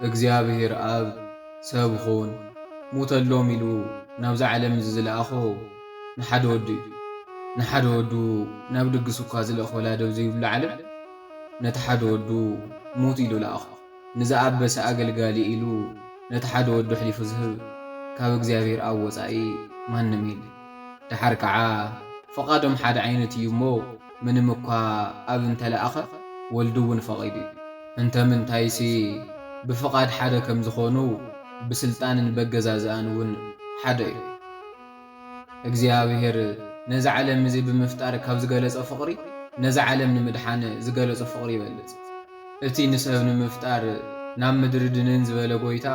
እግዚአብሔር አብ ሰብ ኹን ሙተሎም ኢሉ ናብዛ ዓለም ዝለኣኾ ንሓደ ወዲ እዩ። ንሓደ ወዱ ናብ ድግስ እኳ ዝለእኾ ወላደው ዘይብሉ ዓለም ነቲ ሓደ ወዱ ሙት ኢሉ ለኣኾ። ንዝኣበሰ ኣገልጋሊ ኢሉ ነቲ ሓደ ወዱ ሕሊፉ ዝህብ ካብ እግዚአብሔር ኣብ ወፃኢ ማንም የለን። ድሓር ከዓ ፈቓዶም ሓደ ዓይነት እዩ እሞ ምንም እኳ ኣብ እንተለኣኸ ወልዱ እውን ፈቒዱ እዩ። እንተምንታይሲ ብፍቓድ ሓደ ከም ዝኾኑ ብስልጣንን በገዛዝኣን እውን ሓደ እዩ። እግዚአብሔር ነዚ ዓለም እዚ ብምፍጣር ካብ ዝገለጸ ፍቕሪ ነዚ ዓለም ንምድሓን ዝገለጸ ፍቕሪ ይበልጽ። እቲ ንሰብ ንምፍጣር ናብ ምድሪ ድንን ዝበለ ጎይታ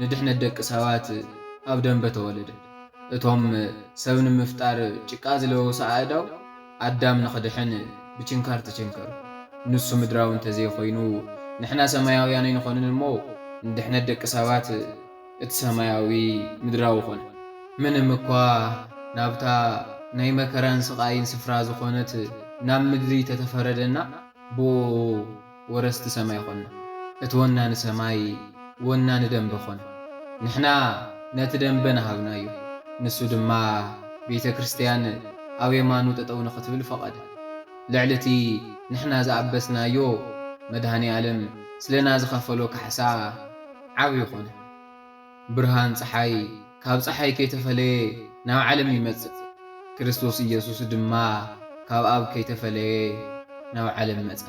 ንድሕነት ደቂ ሰባት ኣብ ደንበ ተወለደ። እቶም ሰብ ንምፍጣር ጭቃ ዝለበሱ ኣእዳው ኣዳም ንኽድሕን ብችንካር ተቸንከሩ። ንሱ ምድራዊ እንተዘይኾይኑ ንሕና ሰማያውያን ኣይንኾንን እሞ ንድሕነት ደቂ ሰባት እቲ ሰማያዊ ምድራዊ ኾነ። ምንም እኳ ናብታ ናይ መከራን ስቓይን ስፍራ ዝኾነት ናብ ምድሪ ተተፈረደና ብኡ ወረስቲ ሰማይ ኾንና። እቲ ወናኒ ሰማይ ወናኒ ደንበ ኾነ። ንሕና ነቲ ደንበ ንሃብናዮ፣ ንሱ ድማ ቤተ ክርስቲያን ኣብ የማኑ ጠጠው ንኽትብል ፈቐደ። ልዕሊ እቲ ንሕና ዝኣበስናዮ መድሃኒ ዓለም ስለና ዝኸፈሎ ካሕሳ ዓብዪ ኾነ። ብርሃን ፀሓይ ካብ ፀሓይ ከይተፈለየ ናብ ዓለም ይመጽእ፣ ክርስቶስ ኢየሱስ ድማ ካብ ኣብ ከይተፈለየ ናብ ዓለም መጸ።